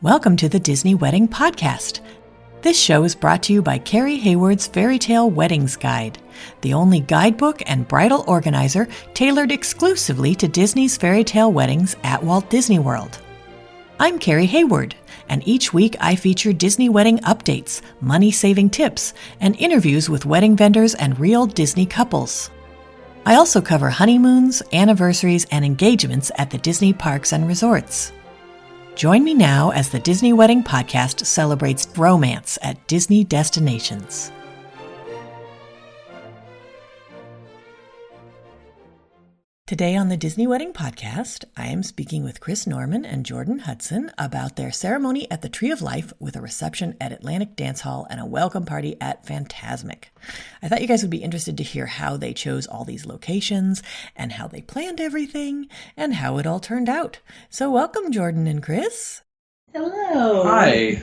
Welcome to the Disney Wedding Podcast. This show is brought to you by Carrie Hayward's Fairy Tale Weddings Guide, the only guidebook and bridal organizer tailored exclusively to Disney's fairy tale weddings at Walt Disney World. I'm Carrie Hayward, and each week I feature Disney wedding updates, money-saving tips, and interviews with wedding vendors and real Disney couples. I also cover honeymoons, anniversaries, and engagements at the Disney parks and resorts. Join me now as the Disney Wedding Podcast celebrates romance at Disney destinations. Today on the Disney Wedding Podcast, I am speaking with Chris Norman and Jordyn Hudson about their ceremony at the Tree of Life with a reception at Atlantic Dance Hall and a welcome party at Fantasmic. I thought you guys would be interested to hear how they chose all these locations and how they planned everything and how it all turned out. So welcome, Jordyn and Chris. Hello. Hi.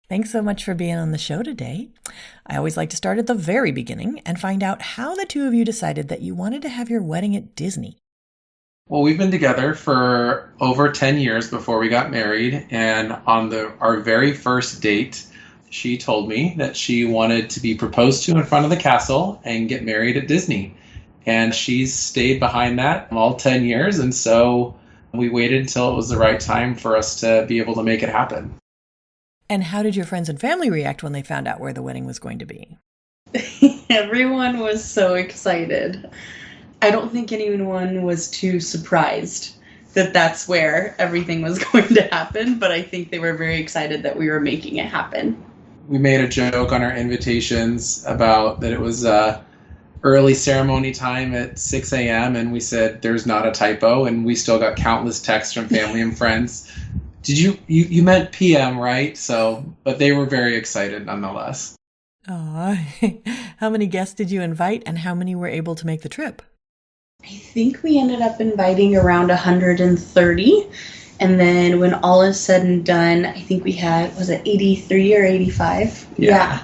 Thanks so much for being on the show today. I always like to start at the very beginning and find out how the two of you decided that you wanted to have your wedding at Disney. Well, we've been together for over 10 years before we got married, and on our very first date, she told me that she wanted to be proposed to in front of the castle and get married at Disney. And she's stayed behind that all 10 years, and so we waited until it was the right time for us to be able to make it happen. And how did your friends and family react when they found out where the wedding was going to be? Everyone was so excited. I don't think anyone was too surprised that that's where everything was going to happen, but I think they were very excited that we were making it happen. We made a joke on our invitations about that it was early ceremony time at 6 a.m. and we said there's not a typo, and we still got countless texts from family and friends. Did you meant PM, right? But they were very excited nonetheless. Aw, how many guests did you invite and how many were able to make the trip? I think we ended up inviting around 130. And then when all is said and done, I think we had, was it 83 or 85? Yeah,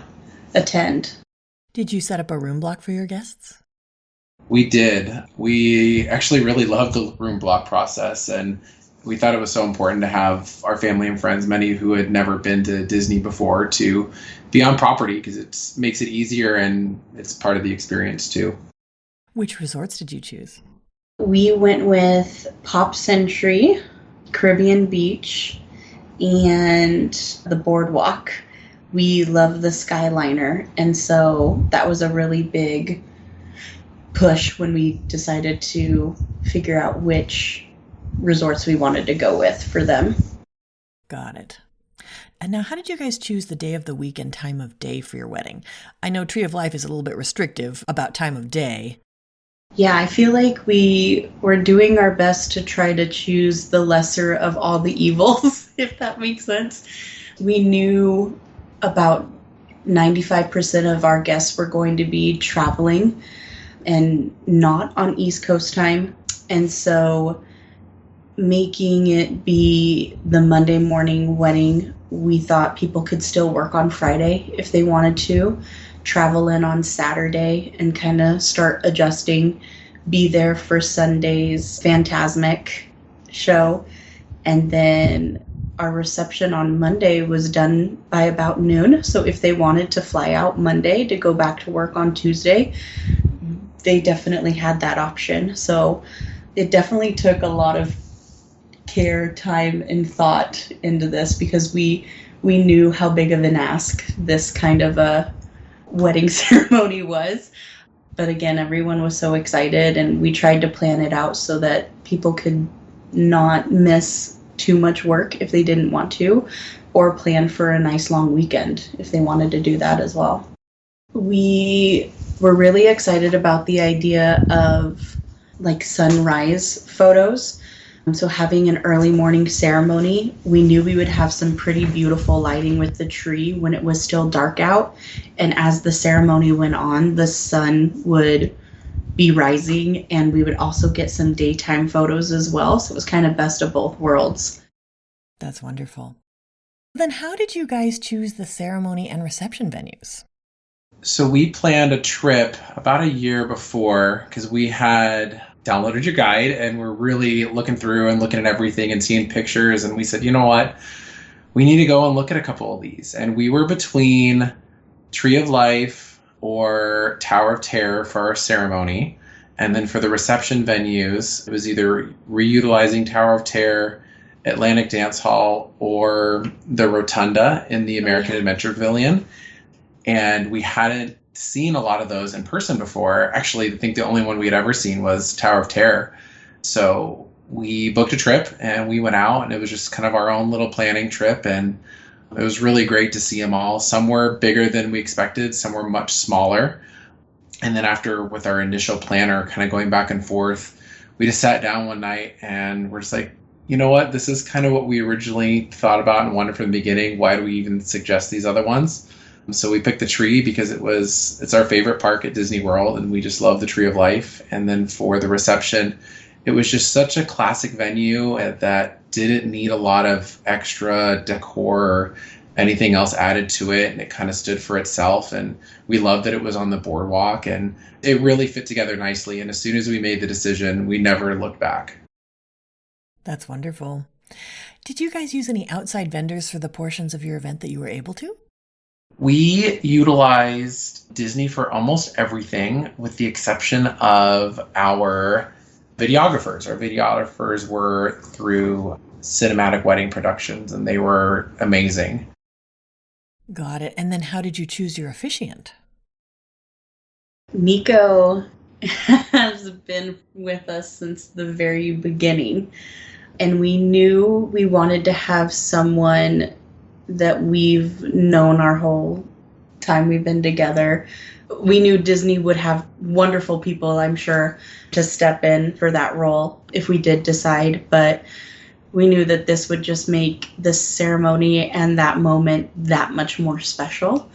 attend. Did you set up a room block for your guests? We did. We actually really loved the room block process, and we thought it was so important to have our family and friends, many who had never been to Disney before, to be on property because it makes it easier and it's part of the experience too. Which resorts did you choose? We went with Pop Century, Caribbean Beach, and the BoardWalk. We love the Skyliner, and so that was a really big push when we decided to figure out which resorts we wanted to go with for them. Got it. And now, how did you guys choose the day of the week and time of day for your wedding? I know Tree of Life is a little bit restrictive about time of day. Yeah, I feel like we were doing our best to try to choose the lesser of all the evils, if that makes sense. We knew about 95% of our guests were going to be traveling and not on East Coast time. And so making it be the Monday morning wedding, we thought people could still work on Friday if they wanted to, travel in on Saturday and kind of start adjusting, be there for Sunday's Fantasmic show. And then our reception on Monday was done by about noon. So if they wanted to fly out Monday to go back to work on Tuesday, they definitely had that option. So it definitely took a lot of care, time, and thought into this because we knew how big of an ask this kind of a wedding ceremony was. But again, everyone was so excited, and we tried to plan it out so that people could not miss too much work if they didn't want to, or plan for a nice long weekend if they wanted to do that as well. We were really excited about the idea of like sunrise photos. So having an early morning ceremony, we knew we would have some pretty beautiful lighting with the tree when it was still dark out. And as the ceremony went on, the sun would be rising and we would also get some daytime photos as well. So it was kind of best of both worlds. That's wonderful. Then how did you guys choose the ceremony and reception venues? So we planned a trip about a year before because we had downloaded your guide and we're really looking through and looking at everything and seeing pictures. And we said, you know what? We need to go and look at a couple of these. And we were between Tree of Life or Tower of Terror for our ceremony. And then for the reception venues, it was either reutilizing Tower of Terror, Atlantic Dance Hall, or the Rotunda in the American Adventure Pavilion. And we hadn't seen a lot of those in person before. Actually, I think the only one we had ever seen was Tower of Terror. So we booked a trip and we went out, and it was just kind of our own little planning trip. And it was really great to see them all. Some were bigger than we expected. Some were much smaller. And then after, with our initial planner kind of going back and forth, we just sat down one night and we're just like, you know what? This is kind of what we originally thought about and wanted from the beginning. Why do we even suggest these other ones? So we picked the Tree because it's our favorite park at Disney World, and we just love the Tree of Life. And then for the reception, it was just such a classic venue that didn't need a lot of extra decor or anything else added to it, and it kind of stood for itself. And we loved that it was on the BoardWalk, and it really fit together nicely. And as soon as we made the decision, we never looked back. That's wonderful. Did you guys use any outside vendors for the portions of your event that you were able to? We utilized Disney for almost everything, with the exception of our videographers. Our videographers were through Cinematic Wedding Productions, and they were amazing. Got it. And then how did you choose your officiant? Nico has been with us since the very beginning, and we knew we wanted to have someone that we've known our whole time we've been together. We knew Disney would have wonderful people, I'm sure, to step in for that role if we did decide, but we knew that this would just make this ceremony and that moment that much more special.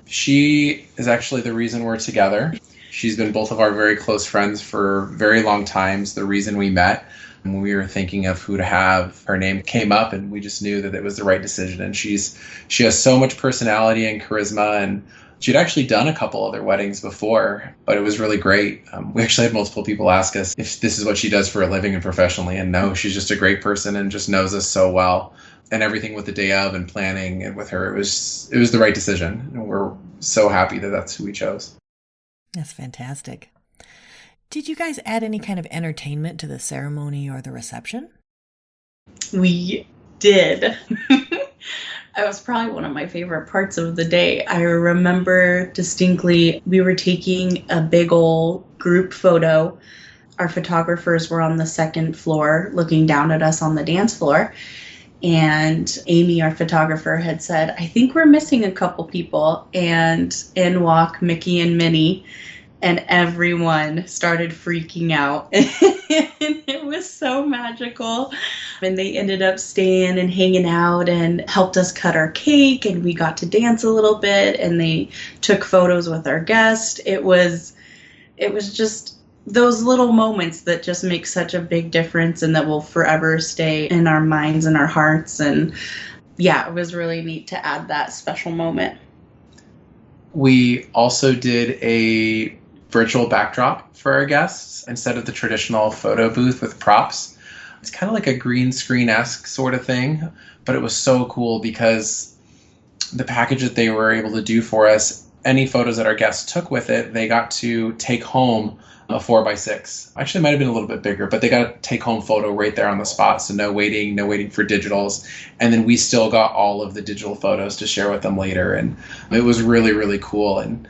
She is actually the reason we're together. She's been both of our very close friends for very long times. The reason we met, when we were thinking of who to have, her name came up, and we just knew that it was the right decision. And she has so much personality and charisma, and she'd actually done a couple other weddings before, but it was really great. We actually had multiple people ask us if this is what she does for a living and professionally, and no, she's just a great person and just knows us so well. And everything with the day of and planning and with her, it was the right decision. And we're so happy that that's who we chose. That's fantastic. Did you guys add any kind of entertainment to the ceremony or the reception? We did. It was probably one of my favorite parts of the day. I remember distinctly we were taking a big old group photo. Our photographers were on the second floor looking down at us on the dance floor. And Amy, our photographer, had said, I think we're missing a couple people. And in walk Mickey and Minnie. And everyone started freaking out. And it was so magical. And they ended up staying and hanging out and helped us cut our cake. And we got to dance a little bit. And they took photos with our guest. It was just those little moments that just make such a big difference and that will forever stay in our minds and our hearts. And yeah, it was really neat to add that special moment. We also did a virtual backdrop for our guests instead of the traditional photo booth with props. It's kind of like a green screen-esque sort of thing, but it was so cool because the package that they were able to do for us, any photos that our guests took with it, they got to take home a 4x6. Actually, it might have been a little bit bigger, but they got a take-home photo right there on the spot. So no waiting for digitals. And then we still got all of the digital photos to share with them later. And it was really, really cool. And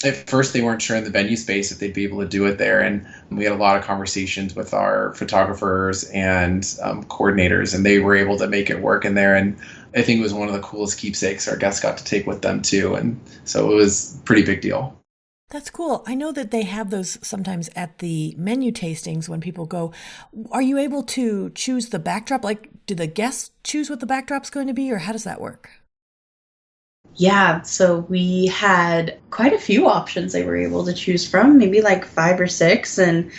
at first, they weren't sure in the venue space if they'd be able to do it there. And we had a lot of conversations with our photographers and coordinators, and they were able to make it work in there. And I think it was one of the coolest keepsakes our guests got to take with them, too. And so it was a pretty big deal. That's cool. I know that they have those sometimes at the menu tastings when people go. Are you able to choose the backdrop? Like, do the guests choose what the backdrop's going to be, or how does that work? Yeah, so we had quite a few options they were able to choose from, maybe like 5 or 6, and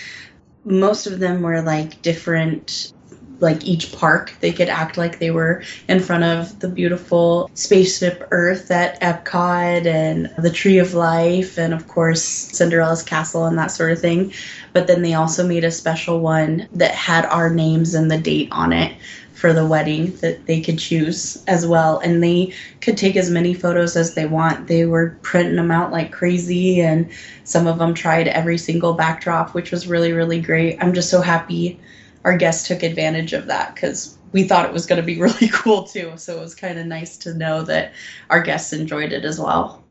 most of them were like different like each park. They could act like they were in front of the beautiful spaceship Earth at Epcot and the Tree of Life and, of course, Cinderella's castle and that sort of thing. But then they also made a special one that had our names and the date on it for the wedding that they could choose as well. And they could take as many photos as they want. They were printing them out like crazy, and some of them tried every single backdrop, which was really, really great. I'm just so happy our guests took advantage of that because we thought it was going to be really cool too. So it was kind of nice to know that our guests enjoyed it as well.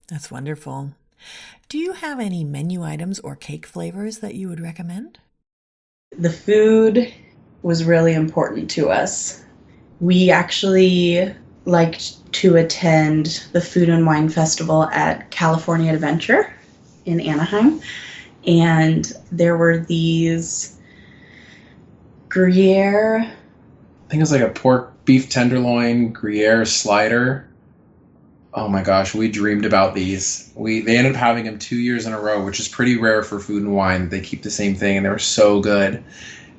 That's wonderful. Do you have any menu items or cake flavors that you would recommend? The food was really important to us. We actually liked to attend the Food and Wine Festival at California Adventure in Anaheim. And there were these Gruyere. I think it was like a pork beef tenderloin Gruyere slider. Oh my gosh, we dreamed about these. They ended up having them 2 years in a row, which is pretty rare for Food and Wine. They keep the same thing, and they were so good.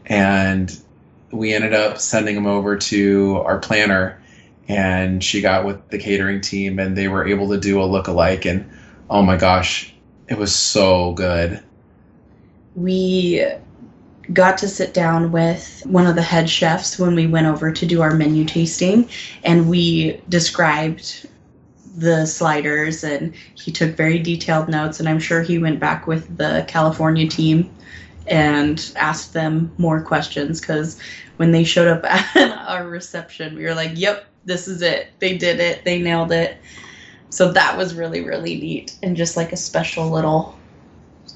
And we ended up sending them over to our planner, and she got with the catering team, and they were able to do a look-alike. And oh my gosh, it was so good. We got to sit down with one of the head chefs when we went over to do our menu tasting, and we described the sliders, and he took very detailed notes, and I'm sure he went back with the California team and asked them more questions, because when they showed up at our reception, we were like, yep, this is it. They did it. They nailed it. So that was really, really neat, and just like a special little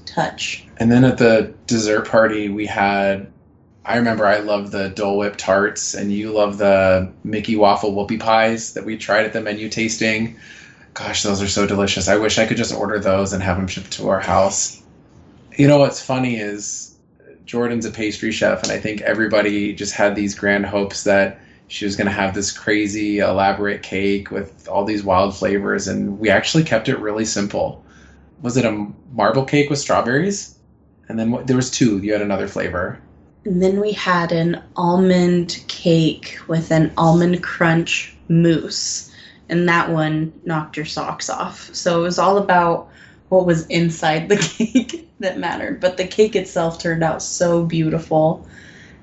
touch. And then at the dessert party, I remember I loved the Dole Whip tarts, and you love the Mickey waffle whoopie pies that we tried at the menu tasting. Gosh, those are so delicious. I wish I could just order those and have them shipped to our house. You know what's funny is Jordyn's a pastry chef, and I think everybody just had these grand hopes that she was going to have this crazy, elaborate cake with all these wild flavors, and we actually kept it really simple. Was it a marble cake with strawberries? And then there was two. You had another flavor. And then we had an almond cake with an almond crunch mousse, and that one knocked your socks off. So it was all about what was inside the cake that mattered. But the cake itself turned out so beautiful.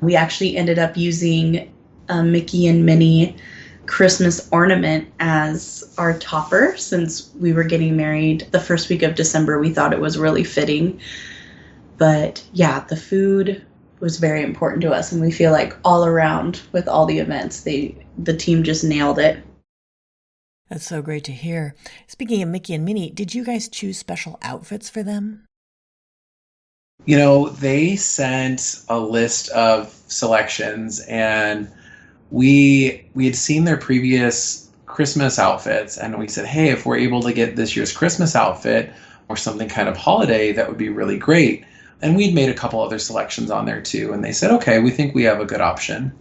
We actually ended up using a Mickey and Minnie Christmas ornament as our topper since we were getting married the first week of December. We thought it was really fitting. But yeah, the food was very important to us, and we feel like all around with all the events, the team just nailed it. That's so great to hear. Speaking of Mickey and Minnie, did you guys choose special outfits for them? You know, they sent a list of selections, and we had seen their previous Christmas outfits, and we said, hey, if we're able to get this year's Christmas outfit or something kind of holiday, that would be really great. And we'd made a couple other selections on there too, and they said, okay, we think we have a good option.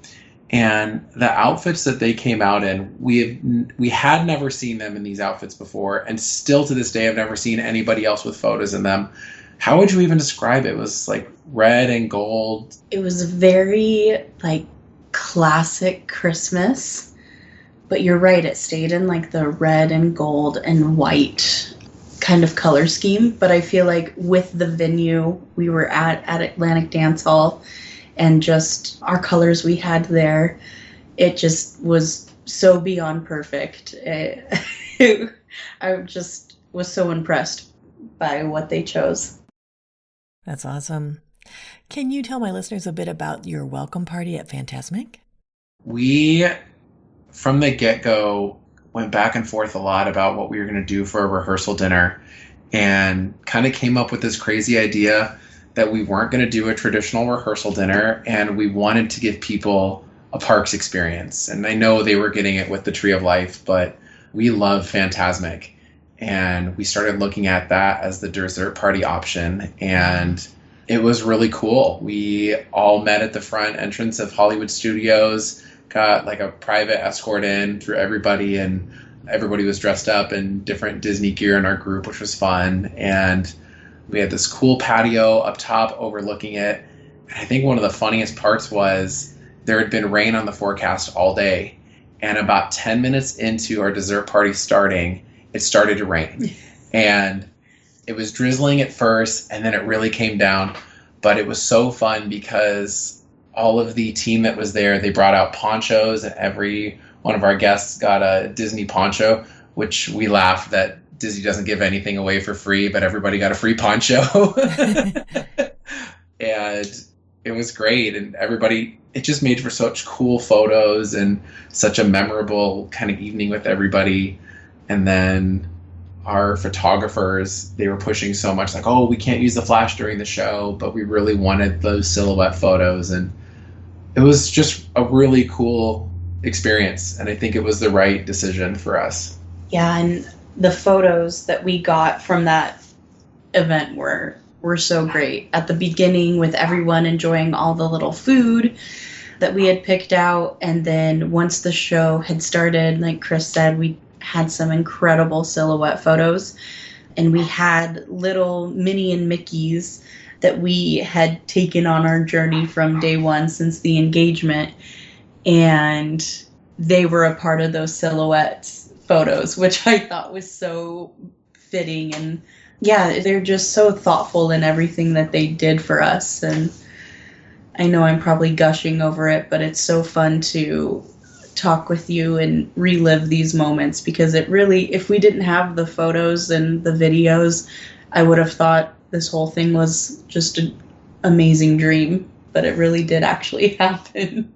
And the outfits that they came out in, we had never seen them in these outfits before, and still to this day I've never seen anybody else with photos in them. How would you even describe it? It was like red and gold. It was very like classic Christmas, but you're right, it stayed in like the red and gold and white kind of color scheme. But I feel like with the venue we were at Atlantic Dance Hall and just our colors we had there, it just was so beyond perfect. I just was so impressed by what they chose. That's awesome. Can you tell my listeners a bit about your welcome party at Fantasmic? We, from the get-go, went back and forth a lot about what we were going to do for a rehearsal dinner, and kind of came up with this crazy idea that we weren't going to do a traditional rehearsal dinner, and we wanted to give people a parks experience. And I know they were getting it with the Tree of Life, but we love Fantasmic. And we started looking at that as the dessert party option, and it was really cool. We all met at the front entrance of Hollywood Studios, got like a private escort in through everybody, and everybody was dressed up in different Disney gear in our group, which was fun. And we had this cool patio up top overlooking it. I think one of the funniest parts was there had been rain on the forecast all day. And about 10 minutes into our dessert party starting, it started to rain. And it was drizzling at first, and then it really came down. But it was so fun because all of the team that was there, they brought out ponchos, and every one of our guests got a Disney poncho, which we laughed that Disney doesn't give anything away for free, but everybody got a free poncho. And it was great. And everybody, it just made for such cool photos and such a memorable kind of evening with everybody. And then our photographers, they were pushing so much like, oh, we can't use the flash during the show, but we really wanted those silhouette photos. And it was just a really cool experience. And I think it was the right decision for us. Yeah, and the photos that we got from that event were so great. At the beginning, with everyone enjoying all the little food that we had picked out, and then once the show had started, like Chris said, we had some incredible silhouette photos, and we had little Minnie and Mickeys that we had taken on our journey from day one since the engagement, and they were a part of those silhouette photos, which I thought was so fitting. And yeah, they're just so thoughtful in everything that they did for us. And I know I'm probably gushing over it, but it's so fun to talk with you and relive these moments, because it really, if we didn't have the photos and the videos, I would have thought this whole thing was just an amazing dream, but it really did actually happen.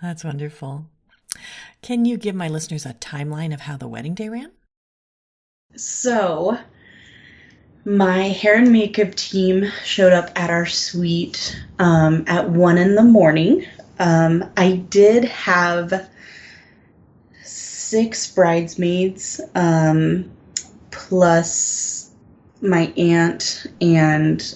That's wonderful. Can you give my listeners a timeline of how the wedding day ran? So, my hair and makeup team showed up at our suite at 1 a.m. I did have 6 bridesmaids, plus my aunt and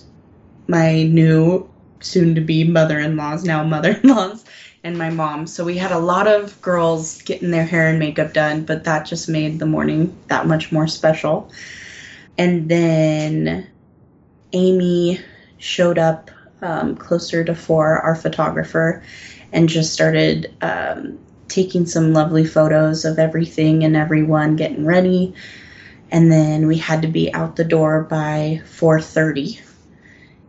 my new soon-to-be mother-in-laws, now mother-in-laws, and my mom. So we had a lot of girls getting their hair and makeup done, but that just made the morning that much more special. And then Amy showed up closer to 4, our photographer, and just started taking some lovely photos of everything and everyone getting ready. And then we had to be out the door by 4:30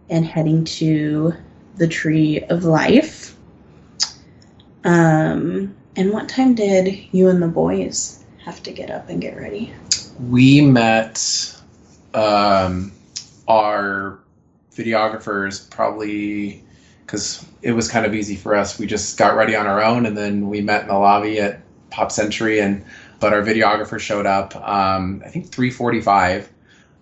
and heading to the Tree of Life. And what time did you and the boys have to get up and get ready? We met our videographers probably because it was kind of easy for us. We just got ready on our own, and then we met in the lobby at Pop Century, but our videographer showed up, I think 3:45,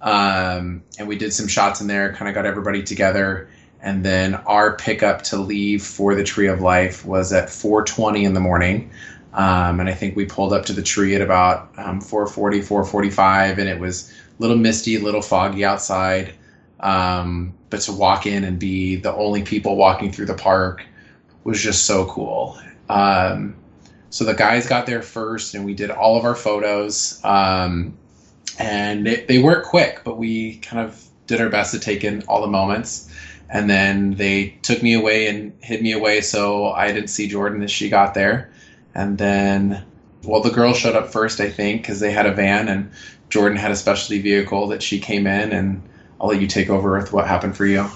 and we did some shots in there, kind of got everybody together. And then our pickup to leave for the Tree of Life was at 4:20 in the morning. And I think we pulled up to the tree at about 4:40, 4:45, and it was a little misty, a little foggy outside. But to walk in and be the only people walking through the park was just so cool. So the guys got there first, and we did all of our photos. And they weren't quick, but we kind of did our best to take in all the moments. And then they took me away and hid me away so I didn't see Jordyn as she got there. And then, well, the girls showed up first, I think, because they had a van, and Jordyn had a specialty vehicle that she came in. And I'll let you take over with what happened for you.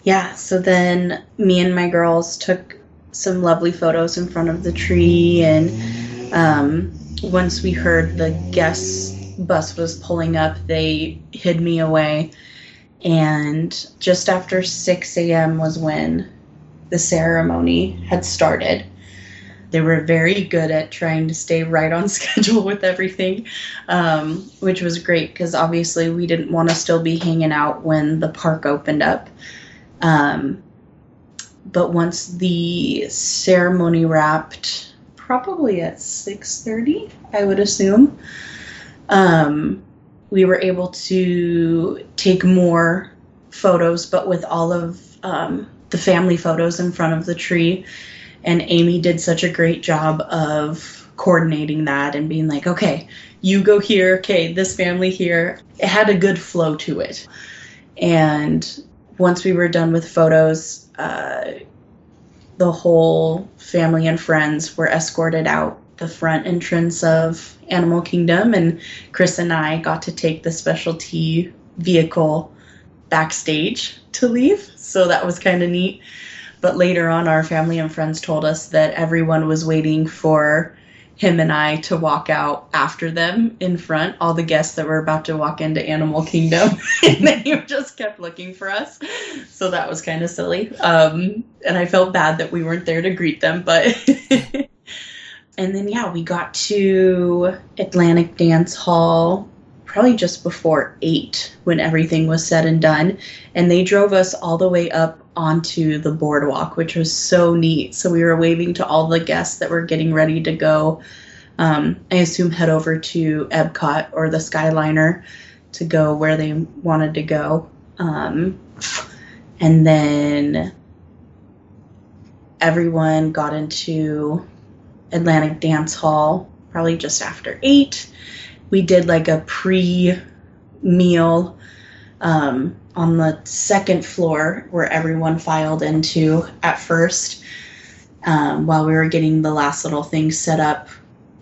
Yeah, so then me and my girls took some lovely photos in front of the tree. And once we heard the guest bus was pulling up, they hid me away. And just after 6 a.m. was when the ceremony had started. They were very good at trying to stay right on schedule with everything, which was great because obviously we didn't want to still be hanging out when the park opened up. But once the ceremony wrapped, probably at 6:30, I would assume, we were able to take more photos, but with all of the family photos in front of the tree. And Amy did such a great job of coordinating that and being like, okay, you go here, okay, this family here. It had a good flow to it. And once we were done with photos, the whole family and friends were escorted out the front entrance of Animal Kingdom, and Chris and I got to take the specialty vehicle backstage to leave. So that was kind of neat. But later on, our family and friends told us that everyone was waiting for him and I to walk out after them in front, all the guests that were about to walk into Animal Kingdom. And they just kept looking for us. So that was kind of silly. And I felt bad that we weren't there to greet them. But and then, yeah, we got to Atlantic Dance Hall probably just before 8 when everything was said and done. And they drove us all the way up onto the BoardWalk, which was so neat. So we were waving to all the guests that were getting ready to go. I assume head over to Epcot or the Skyliner to go where they wanted to go. And then everyone got into Atlantic Dance Hall probably just after 8. We did like a pre-meal on the second floor where everyone filed into at first, while we were getting the last little things set up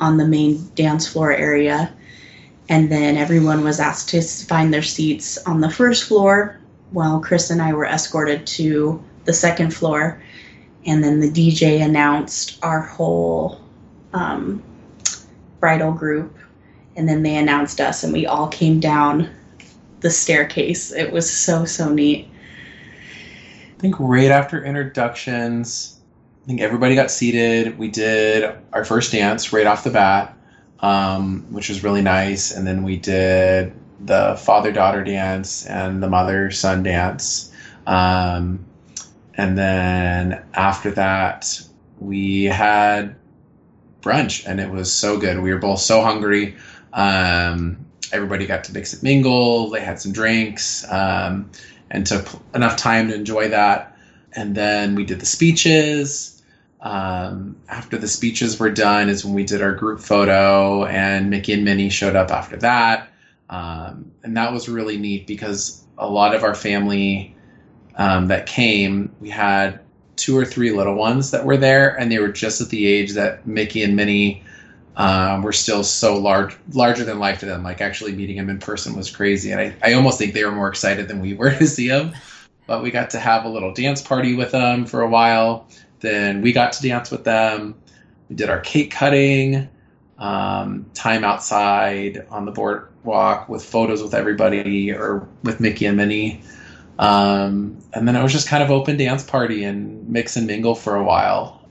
on the main dance floor area. And then everyone was asked to find their seats on the first floor while Chris and I were escorted to the second floor. And then the DJ announced our whole bridal group. And then they announced us, and we all came down the staircase. It was so, so neat. I think right after introductions, I think everybody got seated. We did our first dance right off the bat, which was really nice. And then we did the father-daughter dance and the mother-son dance. And then after that, we had brunch, and it was so good. We were both so hungry. Everybody got to mix and mingle. They had some drinks, and took enough time to enjoy that. And then we did the speeches. After the speeches were done is when we did our group photo, and Mickey and Minnie showed up after that. And that was really neat because a lot of our family that came, we had 2 or 3 little ones that were there, and they were just at the age that Mickey and Minnie were still so larger than life to them. Like, actually meeting them in person was crazy. And I almost think they were more excited than we were to see them. But we got to have a little dance party with them for a while. Then we got to dance with them. We did our cake cutting, time outside on the boardwalk with photos with everybody or with Mickey and Minnie. And then it was just kind of open dance party and mix and mingle for a while.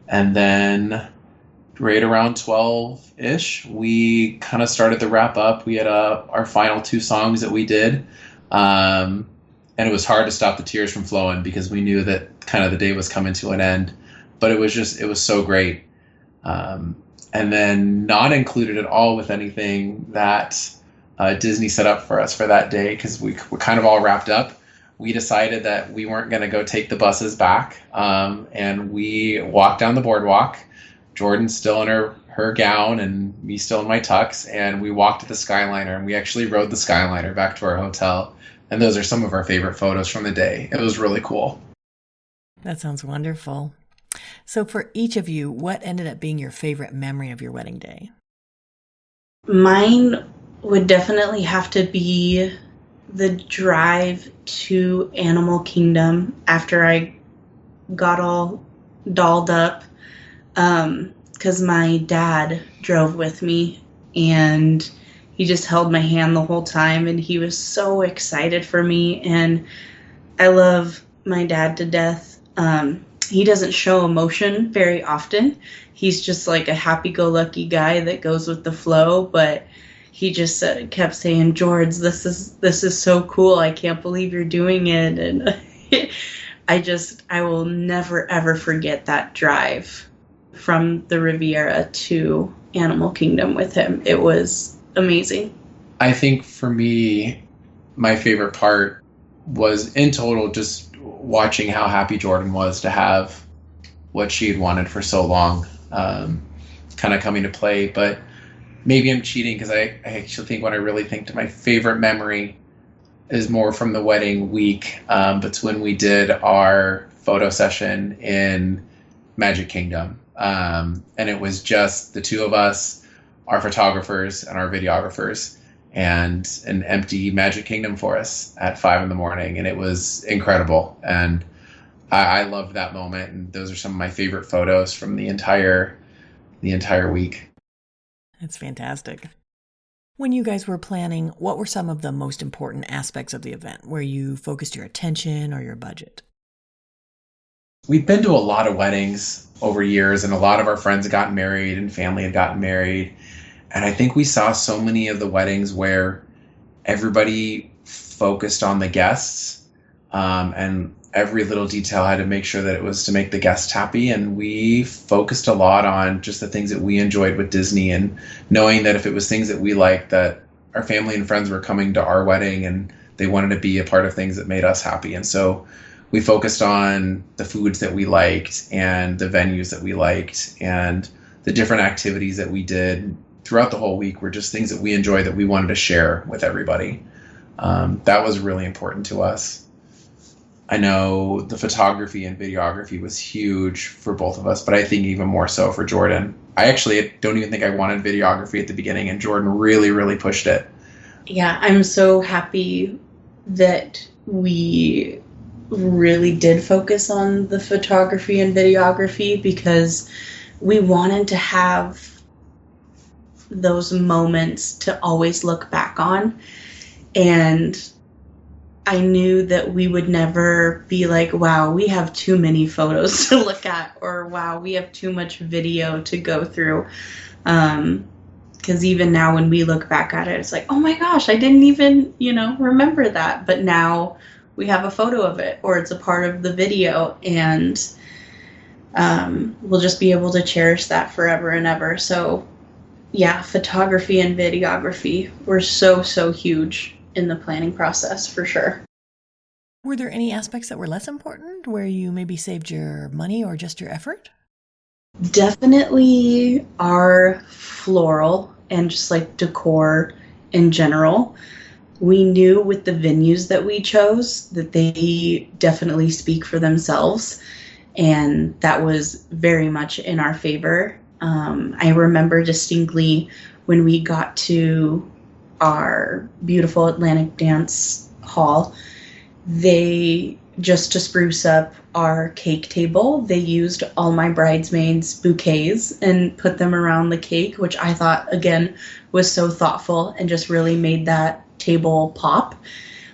And then right around 12-ish, we kind of started to wrap up. We had our final 2 songs that we did. And it was hard to stop the tears from flowing because we knew that kind of the day was coming to an end. But it was so great. And then not included at all with anything that Disney set up for us for that day, because we were kind of all wrapped up. We decided that we weren't going to go take the buses back. And we walked down the boardwalk. Jordyn's still in her gown and me still in my tux. And we walked to the Skyliner, and we actually rode the Skyliner back to our hotel. And those are some of our favorite photos from the day. It was really cool. That sounds wonderful. So for each of you, what ended up being your favorite memory of your wedding day? Mine would definitely have to be the drive to Animal Kingdom after I got all dolled up, because my dad drove with me, and he just held my hand the whole time, and he was so excited for me. And I love my dad to death. He doesn't show emotion very often. He's just like a happy-go-lucky guy that goes with the flow, but he just kept saying, "George, this is so cool. I can't believe you're doing it." And I will never, ever forget that drive from the Riviera to Animal Kingdom with him. It was amazing. I think for me, my favorite part was in total just watching how happy Jordyn was to have what she had wanted for so long kind of coming to play. But maybe I'm cheating because I actually think when I really think to my favorite memory is more from the wedding week. But it's when we did our photo session in Magic Kingdom. And it was just the two of us, our photographers and our videographers, and an empty Magic Kingdom for us at 5 a.m. And it was incredible. And I loved that moment. And those are some of my favorite photos from the entire week. That's fantastic. When you guys were planning, what were some of the most important aspects of the event where you focused your attention or your budget? We've been to a lot of weddings over years, and a lot of our friends had gotten married and family had gotten married. And I think we saw so many of the weddings where everybody focused on the guests, and every little detail had to make sure that it was to make the guests happy. And we focused a lot on just the things that we enjoyed with Disney, and knowing that if it was things that we liked, that our family and friends were coming to our wedding and they wanted to be a part of things that made us happy. And so we focused on the foods that we liked and the venues that we liked, and the different activities that we did throughout the whole week were just things that we enjoyed that we wanted to share with everybody. That was really important to us. I know the photography and videography was huge for both of us, but I think even more so for Jordyn. I actually don't even think I wanted videography at the beginning, and Jordyn really, really pushed it. Yeah, I'm so happy that we really did focus on the photography and videography, because we wanted to have those moments to always look back on. And I knew that we would never be like, wow, we have too many photos to look at, or wow, we have too much video to go through. Because even now when we look back at it, it's like, oh my gosh, I didn't even, remember that. But now we have a photo of it, or it's a part of the video, and we'll just be able to cherish that forever and ever. So yeah, photography and videography were so, so huge in the planning process, for sure. Were there any aspects that were less important where you maybe saved your money or just your effort? Definitely our floral and just like decor in general. We knew with the venues that we chose that they definitely speak for themselves, and that was very much in our favor. I remember distinctly when we got to our beautiful Atlantic Dance Hall, they, just to spruce up our cake table, they used all my bridesmaids' bouquets and put them around the cake, which I thought, again, was so thoughtful and just really made that table pop.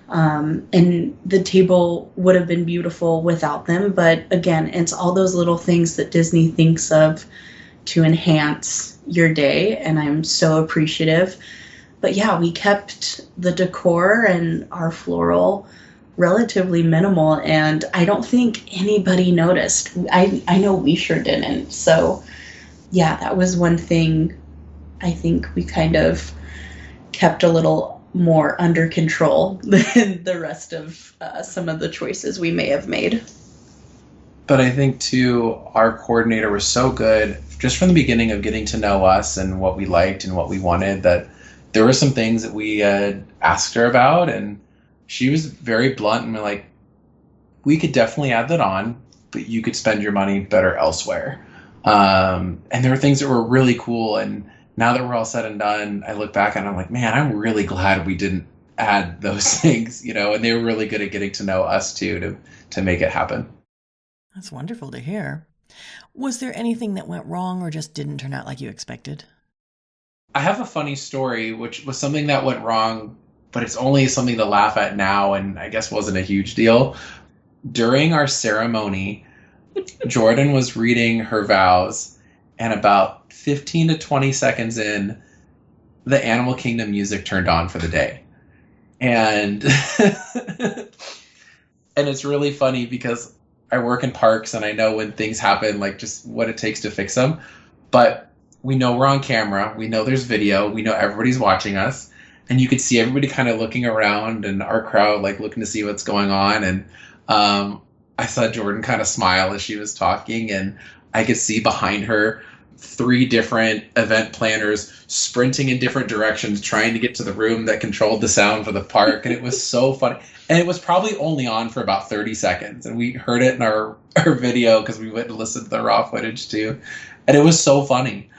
And the table would have been beautiful without them. But again, it's all those little things that Disney thinks of to enhance your day, and I'm so appreciative. But yeah, we kept the decor and our floral relatively minimal, and I don't think anybody noticed. I know we sure didn't. So yeah, that was one thing I think we kind of kept a little more under control than the rest of some of the choices we may have made. But I think, too, our coordinator was so good just from the beginning of getting to know us and what we liked and what we wanted, that there were some things that we had asked her about, and she was very blunt and we're like, we could definitely add that on, but you could spend your money better elsewhere. And there were things that were really cool, and now that we're all said and done, I look back and I'm like, man, I'm really glad we didn't add those things, and they were really good at getting to know us, too, to make it happen. That's wonderful to hear. Was there anything that went wrong or just didn't turn out like you expected? I have a funny story, which was something that went wrong, but it's only something to laugh at now, and I guess wasn't a huge deal. During our ceremony, Jordyn was reading her vows, and about 15 to 20 seconds in, the Animal Kingdom music turned on for the day. And and it's really funny because I work in parks and I know when things happen, like just what it takes to fix them. But we know we're on camera. We know there's video. We know everybody's watching us. And you could see everybody kind of looking around, and our crowd like looking to see what's going on. And I saw Jordyn kind of smile as she was talking, and I could see behind her 3 different event planners sprinting in different directions, trying to get to the room that controlled the sound for the park. And it was so funny. And it was probably only on for about 30 seconds. And we heard it in our video because we went and listened to the raw footage too. And it was so funny.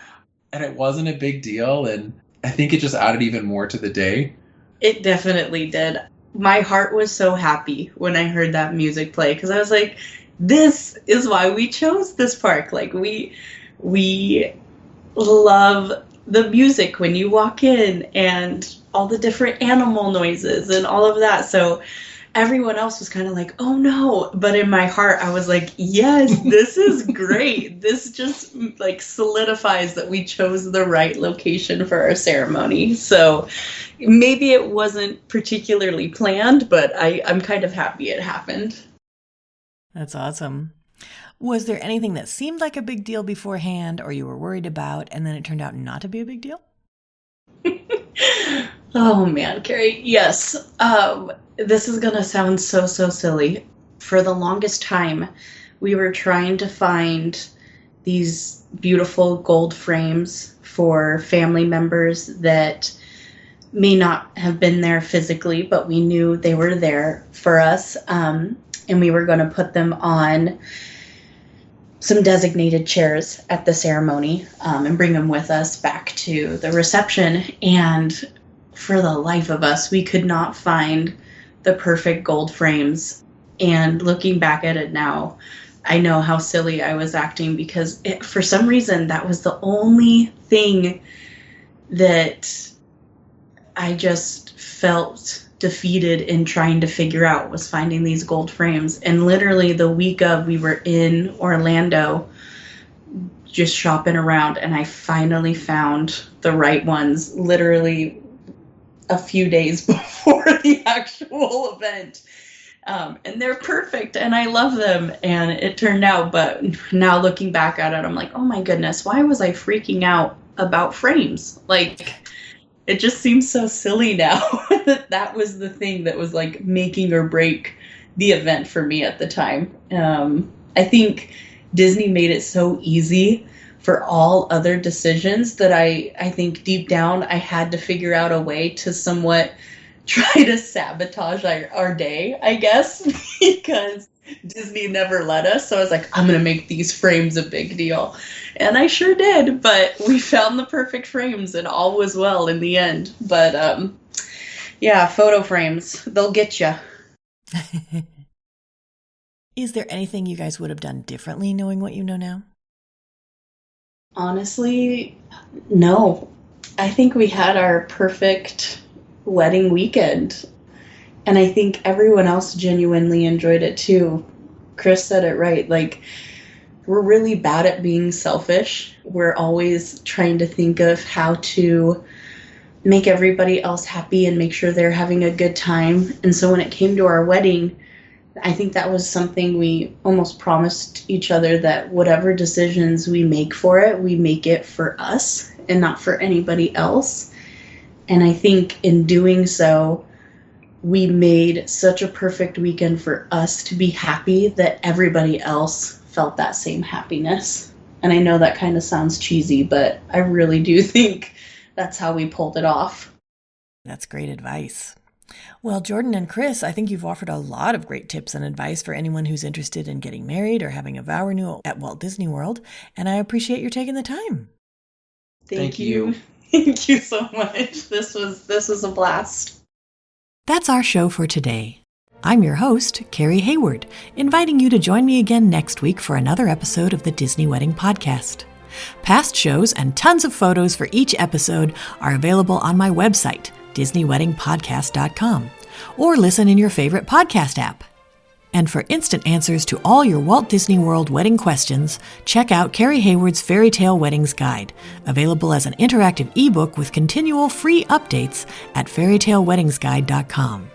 And it wasn't a big deal. And I think it just added even more to the day. It definitely did. My heart was so happy when I heard that music play because I was like, this is why we chose this park. Like, we love the music when you walk in and all the different animal noises and all of that. So everyone else was kind of like, oh no. But in my heart, I was like, yes, this is great. This just like solidifies that we chose the right location for our ceremony. So maybe it wasn't particularly planned, but I'm kind of happy it happened. That's awesome. Was there anything that seemed like a big deal beforehand or you were worried about and then it turned out not to be a big deal? Oh man, Carrie, yes. This is going to sound so silly. For the longest time, we were trying to find these beautiful gold frames for family members that may not have been there physically, but we knew they were there for us. And we were going to put them on some designated chairs at the ceremony and bring them with us back to the reception. And for the life of us, we could not find the perfect gold frames. And looking back at it now, I know how silly I was acting because for some reason that was the only thing that I just felt defeated in trying to figure out, was finding these gold frames. And literally the week of, we were in Orlando just shopping around, and I finally found the right ones literally a few days before the actual event. And they're perfect and I love them, and it turned out, but now looking back at it, I'm like, oh my goodness, why was I freaking out about frames? Like, it just seems so silly now that was the thing that was like making or break the event for me at the time. I think Disney made it so easy for all other decisions that I think deep down I had to figure out a way to somewhat try to sabotage our day, I guess, because Disney never let us. So I was like, I'm going to make these frames a big deal. And I sure did, but we found the perfect frames and all was well in the end. But yeah, photo frames, they'll get you. Is there anything you guys would have done differently knowing what you know now? Honestly, no. I think we had our perfect wedding weekend. And I think everyone else genuinely enjoyed it too. Chris said it right. Like, we're really bad at being selfish. We're always trying to think of how to make everybody else happy and make sure they're having a good time. And so when it came to our wedding, I think that was something we almost promised each other, that whatever decisions we make for it, we make it for us and not for anybody else. And I think in doing so, we made such a perfect weekend for us to be happy that everybody else felt that same happiness. And I know that kind of sounds cheesy, but I really do think that's how we pulled it off. That's great advice. Well, Jordyn and Chris, I think you've offered a lot of great tips and advice for anyone who's interested in getting married or having a vow renewal at Walt Disney World, and I appreciate your taking the time. Thank you. Thank you so much. This was a blast. That's our show for today. I'm your host, Carrie Hayward, inviting you to join me again next week for another episode of the Disney Wedding Podcast. Past shows and tons of photos for each episode are available on my website, DisneyWeddingPodcast.com, or listen in your favorite podcast app. And for instant answers to all your Walt Disney World wedding questions, check out Carrie Hayward's Fairy Tale Weddings Guide, available as an interactive ebook with continual free updates at fairytaleweddingsguide.com.